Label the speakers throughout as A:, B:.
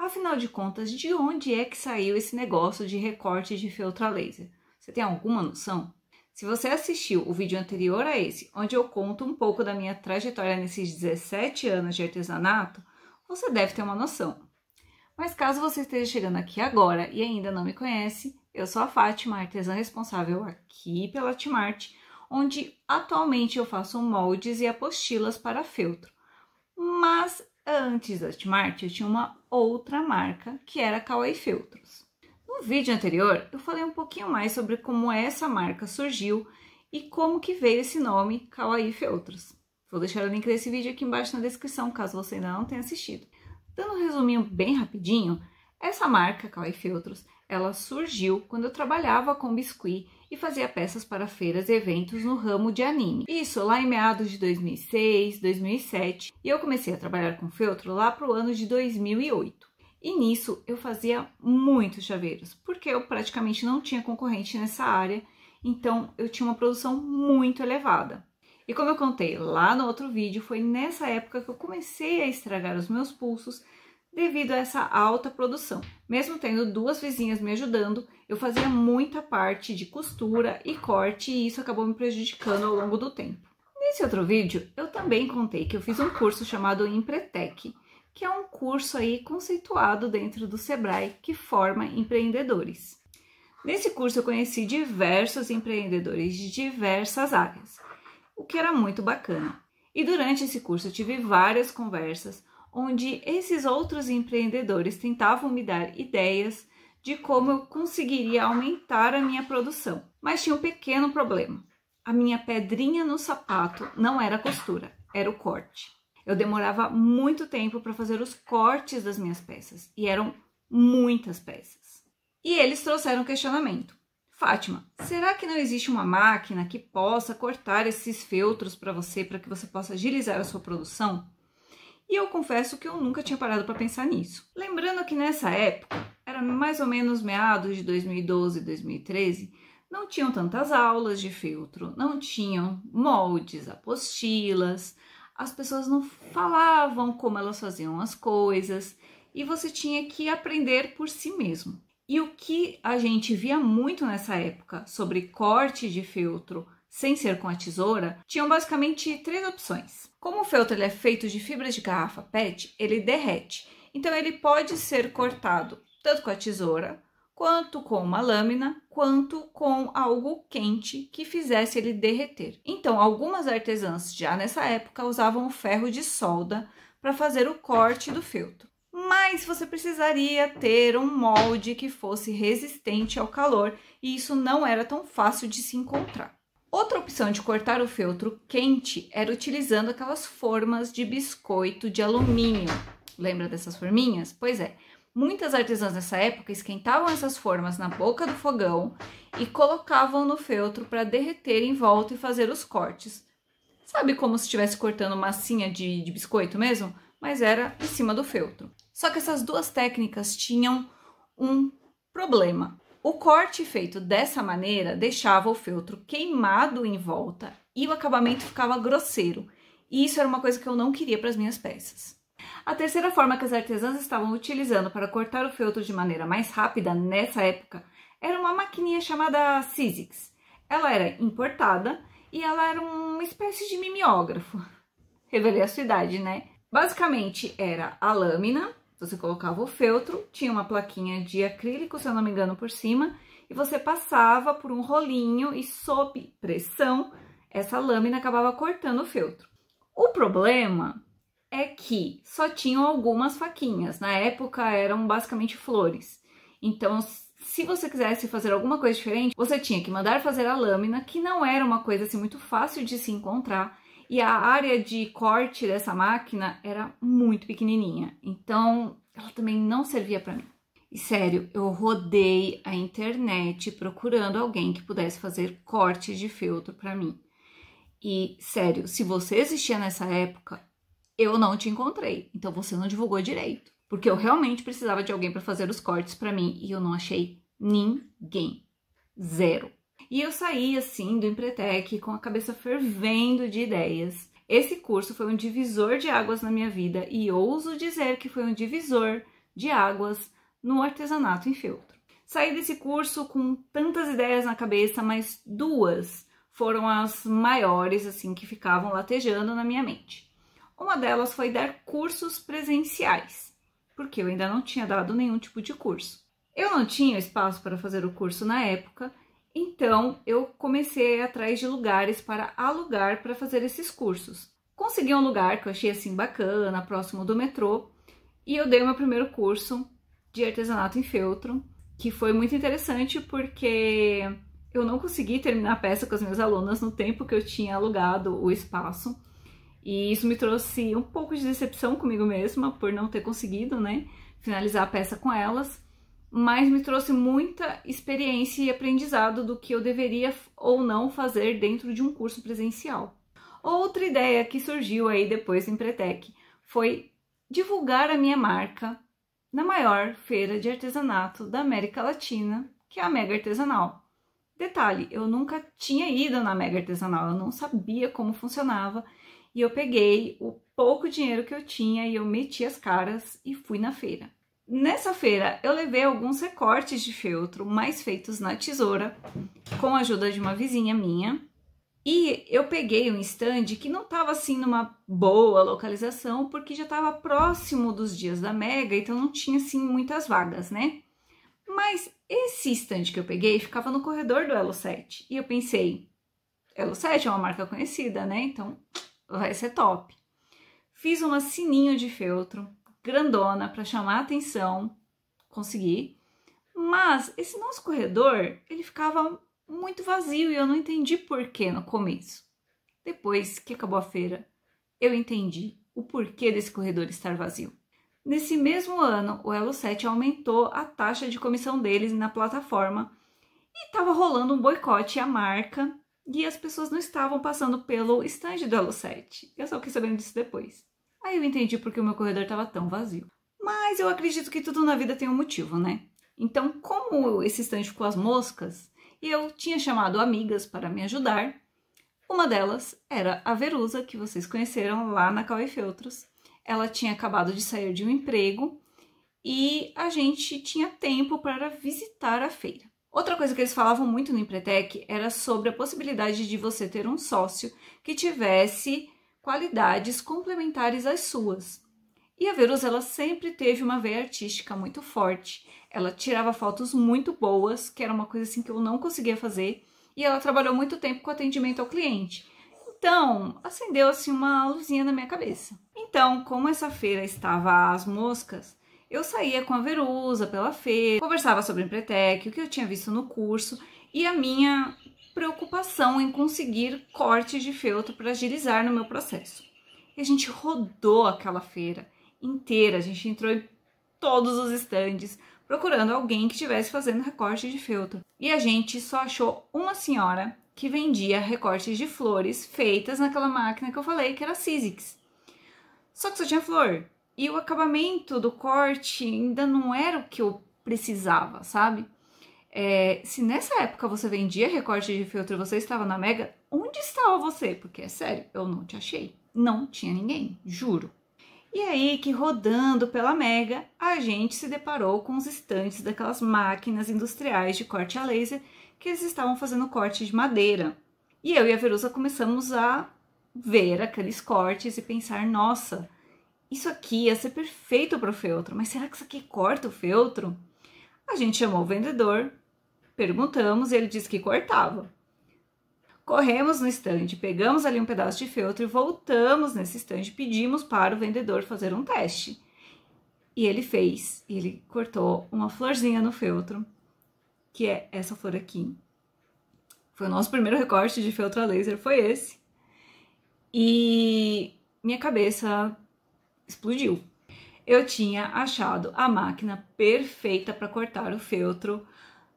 A: Afinal de contas, de onde é que saiu esse negócio de recorte de feltro a laser? Você tem alguma noção? Se você assistiu o vídeo anterior a esse, onde eu conto um pouco da minha trajetória nesses 17 anos de artesanato, você deve ter uma noção. Mas caso você esteja chegando aqui agora e ainda não me conhece, eu sou a Fátima, artesã responsável aqui pela Timarte, onde atualmente eu faço moldes e apostilas para feltro. Mas antes da Timarte eu tinha uma outra marca, que era a Kawaii Feltros. No vídeo anterior eu falei um pouquinho mais sobre como essa marca surgiu e como que veio esse nome Kawaii Feltros. Vou deixar o link desse vídeo aqui embaixo na descrição, caso você ainda não tenha assistido. Dando um resuminho bem rapidinho, essa marca Kawaii Feltros, ela surgiu quando eu trabalhava com biscuit e fazia peças para feiras e eventos no ramo de anime. Isso lá em meados de 2006, 2007, e eu comecei a trabalhar com feltro lá para o ano de 2008. E nisso eu fazia muitos chaveiros, porque eu praticamente não tinha concorrente nessa área, então eu tinha uma produção muito elevada. E como eu contei lá no outro vídeo, foi nessa época que eu comecei a estragar os meus pulsos devido a essa alta produção. Mesmo tendo duas vizinhas me ajudando, eu fazia muita parte de costura e corte e isso acabou me prejudicando ao longo do tempo. Nesse outro vídeo, eu também contei que eu fiz um curso chamado Empretec, que é um curso aí conceituado dentro do Sebrae que forma empreendedores. Nesse curso eu conheci diversos empreendedores de diversas áreas, o que era muito bacana. E durante esse curso eu tive várias conversas onde esses outros empreendedores tentavam me dar ideias de como eu conseguiria aumentar a minha produção. Mas tinha um pequeno problema. A minha pedrinha no sapato não era a costura, era o corte. Eu demorava muito tempo para fazer os cortes das minhas peças, e eram muitas peças. E eles trouxeram um questionamento. Fátima, será que não existe uma máquina que possa cortar esses feltros para que você possa agilizar a sua produção? E eu confesso que eu nunca tinha parado para pensar nisso. Lembrando que nessa época, era mais ou menos meados de 2012, 2013, não tinham tantas aulas de feltro, não tinham moldes, apostilas, as pessoas não falavam como elas faziam as coisas e você tinha que aprender por si mesmo. E o que a gente via muito nessa época sobre corte de feltro sem ser com a tesoura, tinham basicamente três opções. Como o feltro ele é feito de fibras de garrafa PET, ele derrete. Então ele pode ser cortado tanto com a tesoura, quanto com uma lâmina, quanto com algo quente que fizesse ele derreter. Então algumas artesãs já nessa época usavam o ferro de solda para fazer o corte do feltro. Mas você precisaria ter um molde que fosse resistente ao calor e isso não era tão fácil de se encontrar. Outra opção de cortar o feltro quente era utilizando aquelas formas de biscoito de alumínio. Lembra dessas forminhas? Pois é, muitas artesãs nessa época esquentavam essas formas na boca do fogão e colocavam no feltro para derreter em volta e fazer os cortes. Sabe como se estivesse cortando massinha de biscoito mesmo? Mas era em cima do feltro. Só que essas duas técnicas tinham um problema. O corte feito dessa maneira deixava o feltro queimado em volta e o acabamento ficava grosseiro. E isso era uma coisa que eu não queria para as minhas peças. A terceira forma que as artesãs estavam utilizando para cortar o feltro de maneira mais rápida nessa época era uma maquininha chamada Sizzix. Ela era importada e ela era uma espécie de mimeógrafo. Revelei a sua idade, né? Basicamente era a lâmina. Você colocava o feltro, tinha uma plaquinha de acrílico, se eu não me engano, por cima, e você passava por um rolinho e sob pressão, essa lâmina acabava cortando o feltro. O problema é que só tinham algumas faquinhas, na época eram basicamente flores. Então, se você quisesse fazer alguma coisa diferente, você tinha que mandar fazer a lâmina, que não era uma coisa assim muito fácil de se encontrar, e a área de corte dessa máquina era muito pequenininha, então ela também não servia para mim. E sério, eu rodei a internet procurando alguém que pudesse fazer corte de feltro para mim. E sério, se você existia nessa época, eu não te encontrei, então você não divulgou direito. Porque eu realmente precisava de alguém para fazer os cortes para mim e eu não achei ninguém. Zero. E eu saí assim do Empretec com a cabeça fervendo de ideias. Esse curso foi um divisor de águas na minha vida e ouso dizer que foi um divisor de águas no artesanato em feltro. Saí desse curso com tantas ideias na cabeça, mas duas foram as maiores, assim, que ficavam latejando na minha mente. Uma delas foi dar cursos presenciais, porque eu ainda não tinha dado nenhum tipo de curso. Eu não tinha espaço para fazer o curso na época, então eu comecei a ir atrás de lugares para alugar para fazer esses cursos. Consegui um lugar que eu achei assim bacana, próximo do metrô, e eu dei o meu primeiro curso de artesanato em feltro, que foi muito interessante porque eu não consegui terminar a peça com as minhas alunas no tempo que eu tinha alugado o espaço. E isso me trouxe um pouco de decepção comigo mesma por não ter conseguido, né, finalizar a peça com elas, mas me trouxe muita experiência e aprendizado do que eu deveria ou não fazer dentro de um curso presencial. Outra ideia que surgiu aí depois do Empretec foi divulgar a minha marca na maior feira de artesanato da América Latina, que é a Mega Artesanal. Detalhe, eu nunca tinha ido na Mega Artesanal, eu não sabia como funcionava, e eu peguei o pouco dinheiro que eu tinha e eu meti as caras e fui na feira. Nessa feira eu levei alguns recortes de feltro, mais feitos na tesoura, com a ajuda de uma vizinha minha, e eu peguei um stand que não estava assim numa boa localização, porque já estava próximo dos dias da Mega, então não tinha assim muitas vagas, né? Mas esse stand que eu peguei ficava no corredor do Elo 7, e eu pensei, Elo 7 é uma marca conhecida, né? Então vai ser top. Fiz uma sininho de feltro, grandona, para chamar a atenção, consegui, mas esse nosso corredor, ele ficava muito vazio e eu não entendi por que no começo. Depois que acabou a feira, eu entendi o porquê desse corredor estar vazio. Nesse mesmo ano, o Elo 7 aumentou a taxa de comissão deles na plataforma e estava rolando um boicote à marca e as pessoas não estavam passando pelo stand do Elo 7. Eu só fiquei sabendo disso depois. Aí eu entendi porque o meu corredor estava tão vazio. Mas eu acredito que tudo na vida tem um motivo, né? Então, como esse stand ficou às moscas, e eu tinha chamado amigas para me ajudar, uma delas era a Verusa, que vocês conheceram lá na Cauê Feltros. Ela tinha acabado de sair de um emprego e a gente tinha tempo para visitar a feira. Outra coisa que eles falavam muito no Empretec era sobre a possibilidade de você ter um sócio que tivesse qualidades complementares às suas. E a Verusa, ela sempre teve uma veia artística muito forte. Ela tirava fotos muito boas, que era uma coisa assim que eu não conseguia fazer, e ela trabalhou muito tempo com atendimento ao cliente. Então, acendeu assim uma luzinha na minha cabeça. Então, como essa feira estava às moscas, eu saía com a Verusa pela feira, conversava sobre o Empretec, o que eu tinha visto no curso e a minha preocupação em conseguir cortes de feltro para agilizar no meu processo. E a gente rodou aquela feira inteira, a gente entrou em todos os estandes procurando alguém que estivesse fazendo recorte de feltro. E a gente só achou uma senhora que vendia recortes de flores feitas naquela máquina que eu falei que era Sizzix. Só que só tinha flor. E o acabamento do corte ainda não era o que eu precisava, sabe? Se nessa época você vendia recorte de feltro e você estava na Mega, onde estava você? Porque é sério, eu não te achei. Não tinha ninguém, juro. E aí que rodando pela Mega, a gente se deparou com os estantes daquelas máquinas industriais de corte a laser que eles estavam fazendo corte de madeira. E eu e a Verusa começamos a ver aqueles cortes e pensar, nossa, isso aqui ia ser perfeito para o feltro, mas será que isso aqui corta o feltro? A gente chamou o vendedor, perguntamos e ele disse que cortava. Corremos no estande, pegamos ali um pedaço de feltro e voltamos nesse estande, pedimos para o vendedor fazer um teste. E ele fez, ele cortou uma florzinha no feltro, que é essa flor aqui. Foi o nosso primeiro recorte de feltro a laser, foi esse. E minha cabeça explodiu. Eu tinha achado a máquina perfeita para cortar o feltro,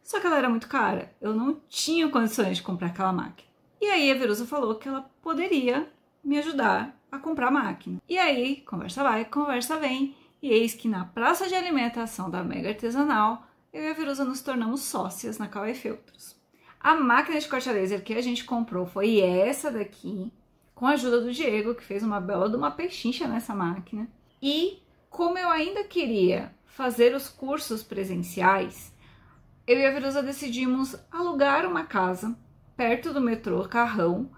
A: só que ela era muito cara. Eu não tinha condições de comprar aquela máquina. E aí a Verusa falou que ela poderia me ajudar a comprar a máquina. E aí, conversa vai, conversa vem, e eis que na praça de alimentação da Mega Artesanal, eu e a Verusa nos tornamos sócias na Cauê Feltros. A máquina de corte a laser que a gente comprou foi essa daqui, com a ajuda do Diego, que fez uma bela de uma pechincha nessa máquina. E como eu ainda queria fazer os cursos presenciais, eu e a Verusa decidimos alugar uma casa perto do metrô Carrão,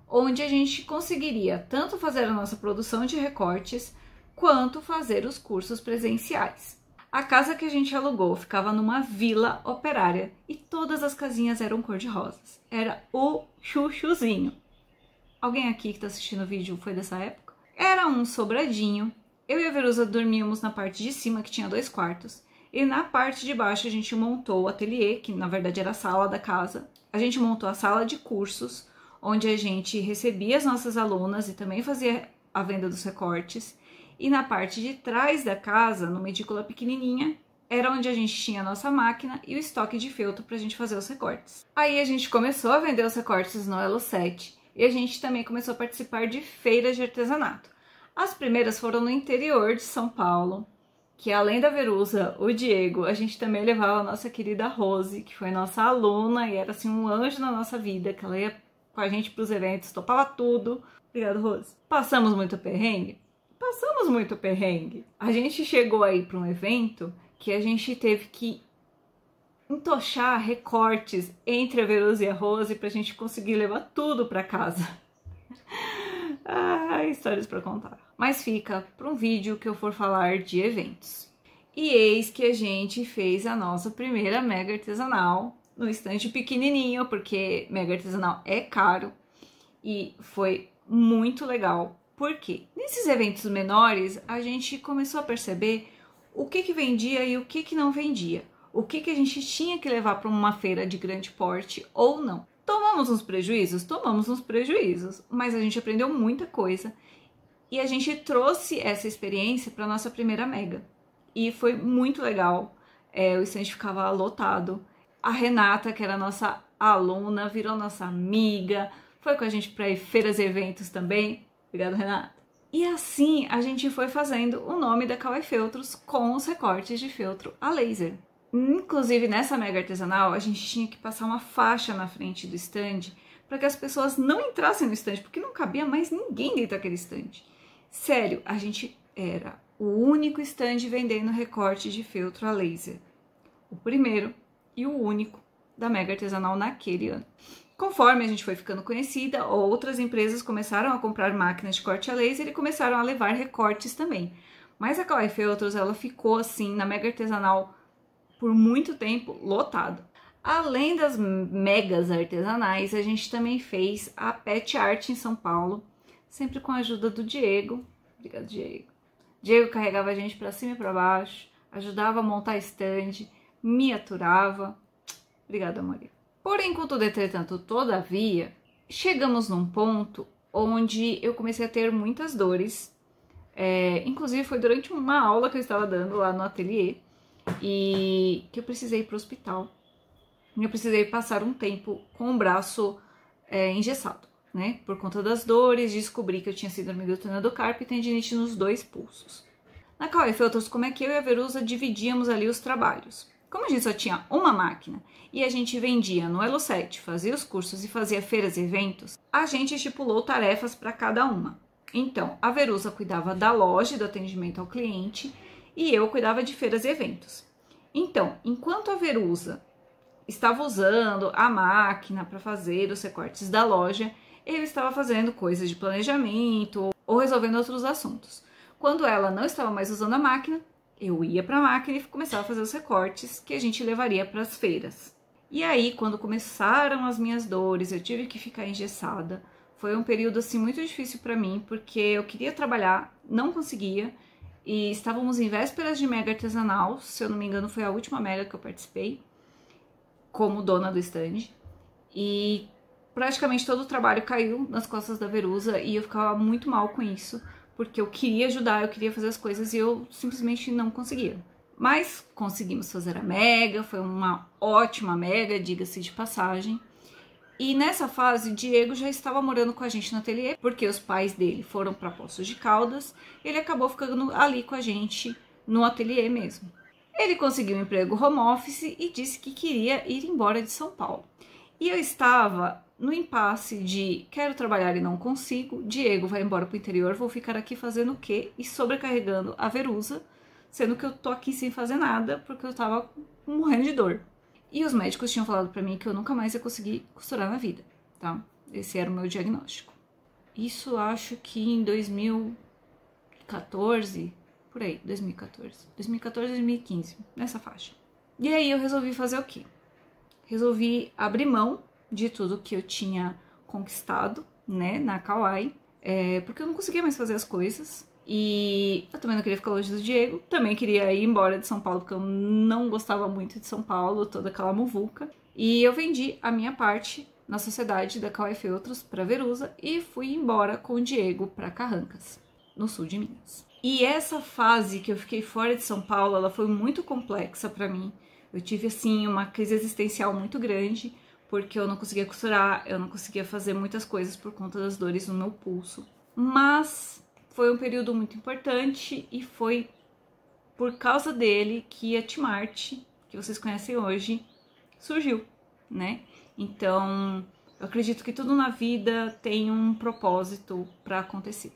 A: onde a gente conseguiria tanto fazer a nossa produção de recortes, quanto fazer os cursos presenciais. A casa que a gente alugou ficava numa vila operária e todas as casinhas eram cor-de-rosas. Era o chuchuzinho. Alguém aqui que está assistindo o vídeo foi dessa época? Era um sobradinho. Eu e a Verusa dormíamos na parte de cima, que tinha 2 quartos. E na parte de baixo a gente montou o ateliê, que na verdade era a sala da casa. A gente montou a sala de cursos, onde a gente recebia as nossas alunas e também fazia a venda dos recortes. E na parte de trás da casa, numa edícula pequenininha, era onde a gente tinha a nossa máquina e o estoque de feltro para a gente fazer os recortes. Aí a gente começou a vender os recortes no Elo 7 e a gente também começou a participar de feiras de artesanato. As primeiras foram no interior de São Paulo, que além da Verusa, o Diego, a gente também levava a nossa querida Rose, que foi nossa aluna e era assim um anjo na nossa vida, que ela ia com a gente para os eventos, topava tudo. Obrigada, Rose. Passamos muito perrengue? Passamos muito perrengue. A gente chegou aí para um evento que a gente teve que entochar recortes entre a Verusa e a Rose para a gente conseguir levar tudo para casa. Histórias para contar. Mas fica para um vídeo que eu for falar de eventos. E eis que a gente fez a nossa primeira mega artesanal no estande pequenininho, porque mega artesanal é caro, e foi muito legal. Por quê? Nesses eventos menores, a gente começou a perceber o que vendia e o que não vendia. O que a gente tinha que levar para uma feira de grande porte ou não. Tomamos uns prejuízos? Tomamos uns prejuízos, mas a gente aprendeu muita coisa e a gente trouxe essa experiência para nossa primeira mega. E foi muito legal, o estande ficava lotado. A Renata, que era nossa aluna, virou nossa amiga, foi com a gente para feiras e eventos também. Obrigada, Renata. E assim a gente foi fazendo o nome da Kawaii Feltros com os recortes de feltro a laser. Inclusive, nessa mega artesanal, a gente tinha que passar uma faixa na frente do stand para que as pessoas não entrassem no stand, porque não cabia mais ninguém dentro daquele stand. Sério, a gente era o único stand vendendo recorte de feltro a laser. O primeiro e o único da mega artesanal naquele ano. Conforme a gente foi ficando conhecida, outras empresas começaram a comprar máquinas de corte a laser e começaram a levar recortes também. Mas a Kawaii Feltros, ela ficou assim na mega artesanal por muito tempo lotado. Além das megas artesanais, a gente também fez a Pet Art em São Paulo, sempre com a ajuda do Diego. Obrigada, Diego. Diego carregava a gente para cima e para baixo, ajudava a montar stand, me aturava. Obrigada, Maria. Porém, contudo, entretanto, todavia, chegamos num ponto onde eu comecei a ter muitas dores. Inclusive, foi durante uma aula que eu estava dando lá no ateliê e que eu precisei ir para o hospital. Eu precisei passar um tempo com o braço engessado, né? Por conta das dores, descobri que eu tinha síndrome do túnel do carpo e tendinite nos 2 pulsos. Na Kawaii Feltros, como é que eu e a Verusa dividíamos ali os trabalhos? Como a gente só tinha uma máquina e a gente vendia no Elo 7, fazia os cursos e fazia feiras e eventos, a gente estipulou tarefas para cada uma. Então, a Verusa cuidava da loja e do atendimento ao cliente e eu cuidava de feiras e eventos. Então, enquanto a Verusa estava usando a máquina para fazer os recortes da loja, eu estava fazendo coisas de planejamento ou resolvendo outros assuntos. Quando ela não estava mais usando a máquina, eu ia para a máquina e começava a fazer os recortes que a gente levaria para as feiras. E aí, quando começaram as minhas dores, eu tive que ficar engessada. Foi um período assim muito difícil para mim, porque eu queria trabalhar, não conseguia. E estávamos em vésperas de mega artesanal, se eu não me engano foi a última mega que eu participei, como dona do stand. E praticamente todo o trabalho caiu nas costas da Verusa e eu ficava muito mal com isso, porque eu queria ajudar, eu queria fazer as coisas e eu simplesmente não conseguia. Mas conseguimos fazer a mega, foi uma ótima mega, diga-se de passagem. E nessa fase, Diego já estava morando com a gente no ateliê, porque os pais dele foram para Poços de Caldas, e ele acabou ficando ali com a gente no ateliê mesmo. Ele conseguiu um emprego home office e disse que queria ir embora de São Paulo. E eu estava no impasse de quero trabalhar e não consigo, Diego vai embora para o interior, vou ficar aqui fazendo o quê? E sobrecarregando a Verusa, sendo que eu tô aqui sem fazer nada porque eu tava morrendo de dor. E os médicos tinham falado pra mim que eu nunca mais ia conseguir costurar na vida, tá? Esse era o meu diagnóstico. Isso acho que em 2014, por aí, 2014, 2015, nessa faixa. E aí eu resolvi fazer o quê? Resolvi abrir mão de tudo que eu tinha conquistado, né, na Kauai, porque eu não conseguia mais fazer as coisas. E eu também não queria ficar longe do Diego, também queria ir embora de São Paulo, porque eu não gostava muito de São Paulo, toda aquela muvuca. E eu vendi a minha parte na sociedade da Kauai Feltros para Verusa e fui embora com o Diego para Carrancas, no sul de Minas. E essa fase que eu fiquei fora de São Paulo, ela foi muito complexa para mim. Eu tive, assim, uma crise existencial muito grande, porque eu não conseguia costurar, eu não conseguia fazer muitas coisas por conta das dores no meu pulso. Mas foi um período muito importante e foi por causa dele que a Timart, que vocês conhecem hoje, surgiu, né? Então, eu acredito que tudo na vida tem um propósito para acontecer,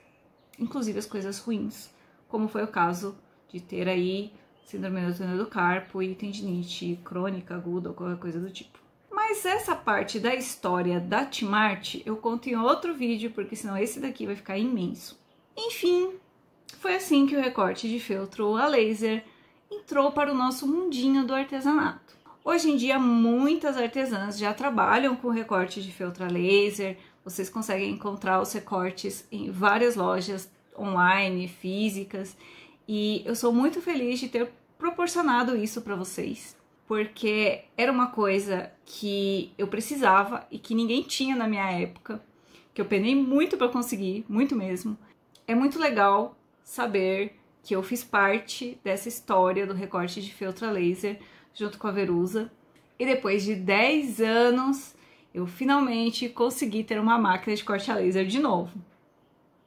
A: inclusive as coisas ruins, como foi o caso de ter aí síndrome do túnel do carpo e tendinite crônica, aguda ou qualquer coisa do tipo. Mas essa parte da história da Timart eu conto em outro vídeo, porque senão esse daqui vai ficar imenso. Enfim, foi assim que o recorte de feltro a laser entrou para o nosso mundinho do artesanato. Hoje em dia, muitas artesãs já trabalham com recorte de feltro a laser. Vocês conseguem encontrar os recortes em várias lojas online, físicas. E eu sou muito feliz de ter proporcionado isso para vocês, porque era uma coisa que eu precisava e que ninguém tinha na minha época, que eu penei muito para conseguir, muito mesmo. É muito legal saber que eu fiz parte dessa história do recorte de feltro a laser junto com a Verusa. E depois de 10 anos, eu finalmente consegui ter uma máquina de corte a laser de novo.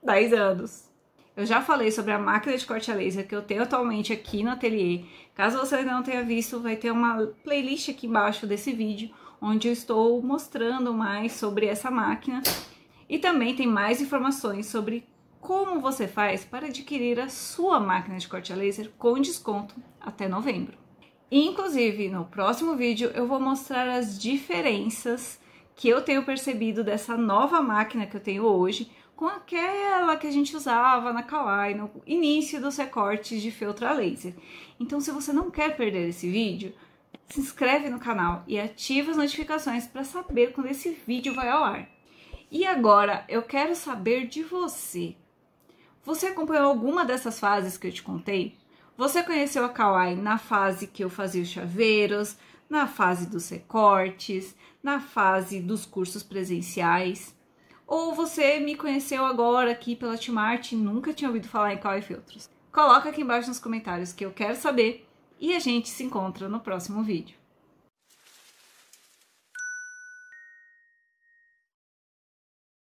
A: 10 anos. Eu já falei sobre a máquina de corte a laser que eu tenho atualmente aqui no ateliê. Caso você ainda não tenha visto, vai ter uma playlist aqui embaixo desse vídeo, onde eu estou mostrando mais sobre essa máquina. E também tem mais informações sobre como você faz para adquirir a sua máquina de corte a laser com desconto até novembro. E, inclusive, no próximo vídeo eu vou mostrar as diferenças que eu tenho percebido dessa nova máquina que eu tenho hoje com aquela que a gente usava na Kauai, no início dos recortes de feltro a laser. Então, se você não quer perder esse vídeo, se inscreve no canal e ativa as notificações para saber quando esse vídeo vai ao ar. E agora, eu quero saber de você. Você acompanhou alguma dessas fases que eu te contei? Você conheceu a Kauai na fase que eu fazia os chaveiros, na fase dos recortes, na fase dos cursos presenciais? Ou você me conheceu agora aqui pela Timart e nunca tinha ouvido falar em Kauai Feltros? Coloca aqui embaixo nos comentários que eu quero saber e a gente se encontra no próximo vídeo.